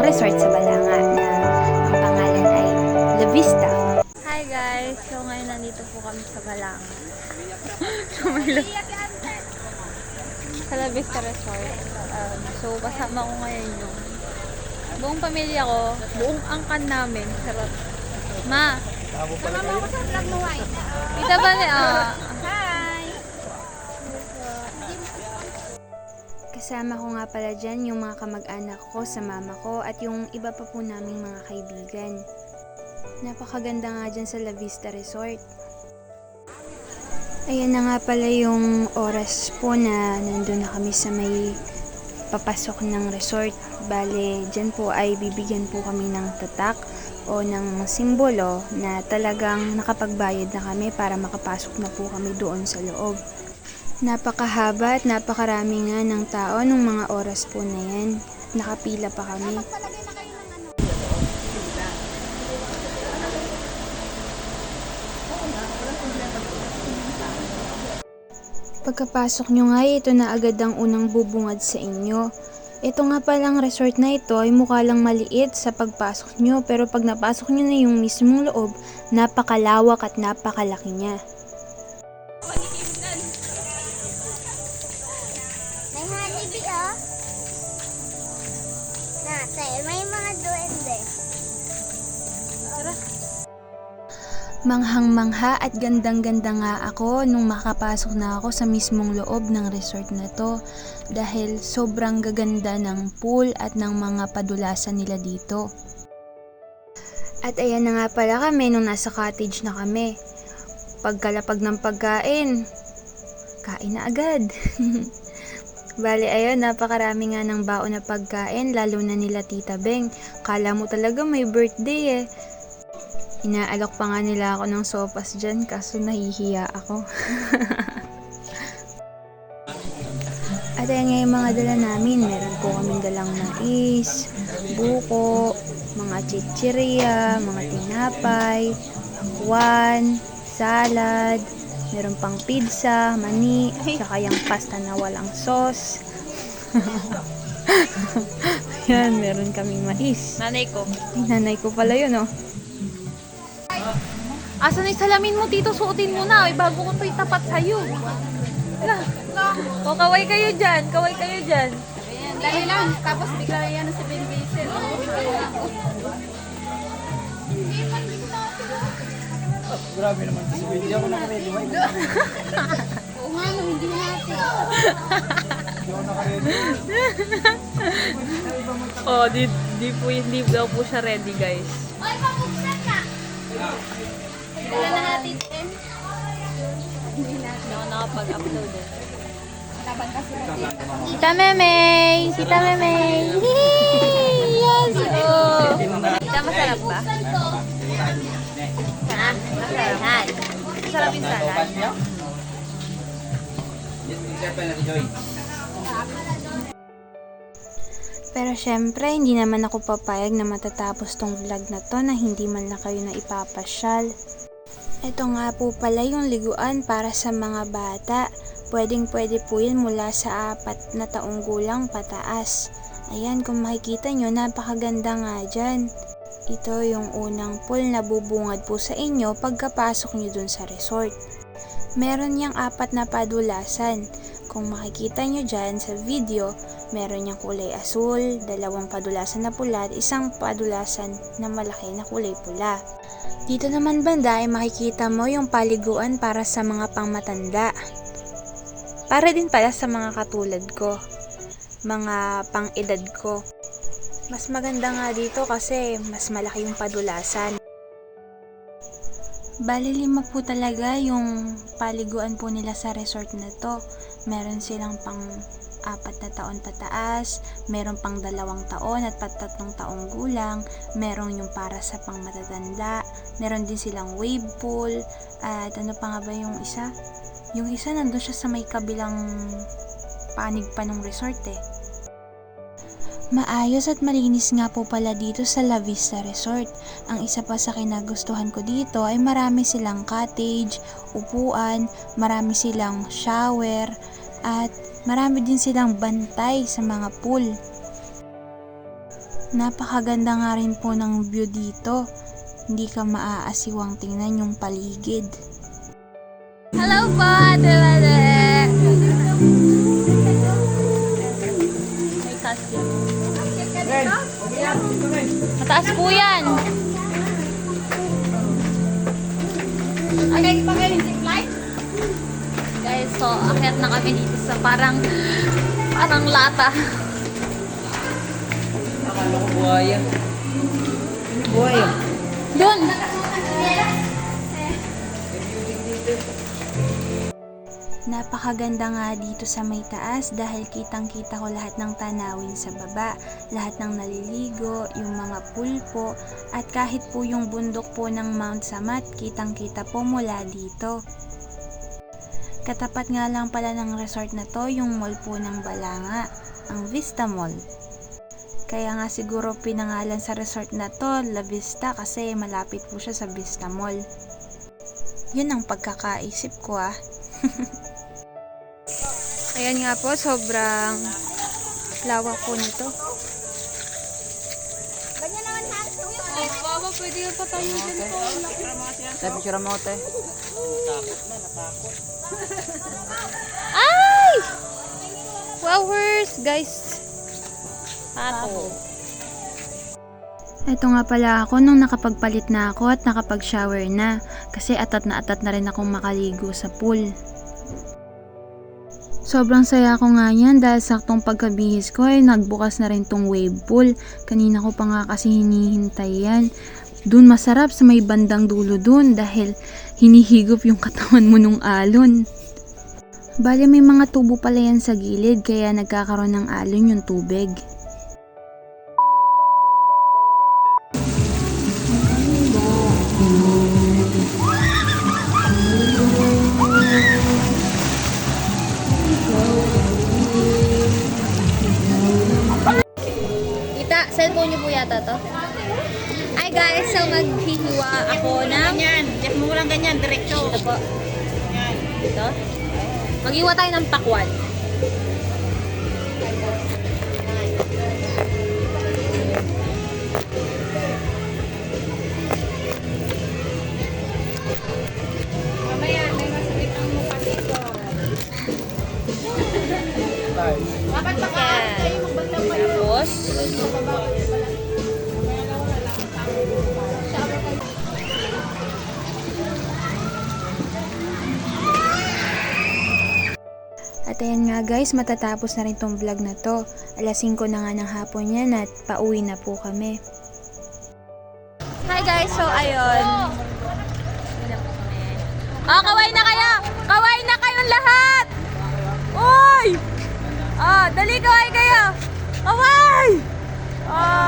resort sa Balanga na ang pangalan ay La Vista. Hi guys! So ngayon nandito po kami sa Balanga. Sa La Vista Resort. So kasama ko ngayon yung buong pamilya ko, buong angkan namin. Sarap. Ma! Sama mo ako sa vlog mo, ay. Kita ba ni Hi! Kasama ko nga pala dyan yung mga kamag-anak ko sa mama ko at yung iba pa po naming mga kaibigan. Napakaganda nga dyan sa La Vista Resort. Ayan na nga pala yung oras po na nandun na kami sa may papasok ng resort. Bale, dyan po ay bibigyan po kami ng tatak o ng simbolo na talagang nakapagbayad na kami para makapasok na po kami doon sa loob. Napakahaba at napakarami nga ng tao nung mga oras po na yan. Nakapila pa kami. Pagkapasok nyo nga, ito na agad ang unang bubungad sa inyo. Ito nga palang resort na ito ay mukha lang maliit sa pagpasok nyo, pero pag napasok nyo na yung mismong loob, napakalawak at napakalaki niya. May holiday, oh. Nate, may mga duwende. Manghang-mangha at gandang-ganda nga ako nung makapasok na ako sa mismong loob ng resort na to dahil sobrang gaganda ng pool at ng mga padulasan nila dito. At ayan na nga pala kami nung nasa cottage na kami. Pagkalapag ng pagkain, kain na agad. Bale ayun, napakarami nga ng baon na pagkain lalo na nila Tita Beng. Kala mo talaga may birthday eh. Inaalok pa nga nila ako ng sopas dyan kaso nahihiya ako. At ayan nga yung mga dala namin. Meron po kaming dalang mais, buko, mga chichirya, mga tinapay, pakwan, salad, meron pang pizza, mani, saka yung pasta na walang sauce. Yan, meron kaming mais. Nanay ko. Ay, nanay ko pala yun, oh. Asan yung salamin mo, Tito? Suotin mo na. Ay, bago ko ito itapat sa'yo. Ala. O, kaway kayo dyan. Kaway kayo dyan. Ayan, dali lang. Tapos bigla yan si Ben Diesel. Grabe naman si Ben. Hindi ako nakaready. Oo nga, no, hindi natin. Hindi ako nakaready. Oh, hindi daw po siya ready, guys. Oy, pabuksan na! Dala na natin, Ben. Hindi natin. Hindi ako nakapag-upload eh. Laban kasi natin. Tita Memey! Tita Memey! Yes! Oh! Tita, masarap ba? Ha? Masarap. Masarap yung salad. Pero syempre, hindi naman ako papayag na matatapos tong vlog na to na hindi man lang kayo na ipapasyal. Ito nga po pala yung liguan para sa mga bata. Pwedeng-pwede po yan mula sa 4 na taong gulang pataas. Ayan, kung makikita nyo, napakaganda nga dyan. Ito yung unang pool na bubungad po sa inyo pagkapasok nyo dun sa resort. Meron yang 4 na padulasan. Kung makikita nyo dyan sa video, meron yung kulay asul, 2 padulasan na pula at 1 padulasan na malaki na kulay pula. Dito naman banda ay makikita mo yung paliguan para sa mga pangmatanda. Para din pala sa mga katulad ko, mga pang-edad ko. Mas maganda nga dito kasi mas malaki yung padulasan. Bali 5 po talaga yung paliguan po nila sa resort na to. Meron silang pang 4 na taon pataas, meron pang 2 taon at 3 taong gulang, meron yung para sa pang matatanda, meron din silang wave pool, at ano pa nga ba yung isa? Yung isa nandun siya sa may kabilang panig pa ng resort eh. Maayos at malinis nga po pala dito sa La Vista Resort. Ang isa pa sa kinagustuhan ko dito ay marami silang cottage, upuan, marami silang shower, at marami din silang bantay sa mga pool. Napakaganda nga rin po ng view dito. Hindi ka maaasiwang tingnan yung paligid. Hello po, Ate Made! May casting. Mataas po yan. Okay, pa kayo yung flight? Guys, so akyat na kami dito sa parang lata. Akala ko buhaya. Buhaya. Doon! Napakaganda nga dito sa may taas dahil kitang-kita ko lahat ng tanawin sa baba, lahat ng naliligo, yung mga pulpo, at kahit po yung bundok po ng Mount Samat, kitang-kita po mula dito. Katapat nga lang pala ng resort na to yung mall po ng Balanga, ang Vista Mall. Kaya nga siguro pinangalan sa resort na to La Vista kasi malapit po siya sa Vista Mall. Yun ang pagkakaisip ko Ayan nga po, sobrang lawak po nito. Ganyan naman halos yung Baba, pwede yung patayo dyan po. Tayo picture mo ate. Ay! Flowers, guys. Pato. Ito nga pala ako nung nakapagpalit na ako at nakapag-shower na kasi atat na rin akong makaligo sa pool. Sobrang saya ko nga yan dahil saktong pagkabihis ko ay nagbukas na rin tong wave pool. Kanina ko pa nga kasi hinihintay yan. Dun masarap sa may bandang dulo dun dahil hinihigop yung katawan mo nung alon. Bale may mga tubo pala yan sa gilid kaya nagkakaroon ng alon yung tubig. Tita, cellphone niyo po yata to? Ay guys, so maghihiwa ako ng... Ganyan, diyan mo lang ganyan, diretso. Ito po. Ito. Maghiwa tayo ng pakwan. Mamaya, may masakit ang mukha dito. Dapat makaano tayo magbantang pa yun. Tapos, At ayan nga guys, matatapos na rin tong vlog na to. Alas 5 na nga ng hapon yan at pauwi na po kami. hi guys, so ayun. Oh, kaway na kayo! Kaway na kayong lahat! Uy! Ah, dali kaway kayo! Kaway! Ah!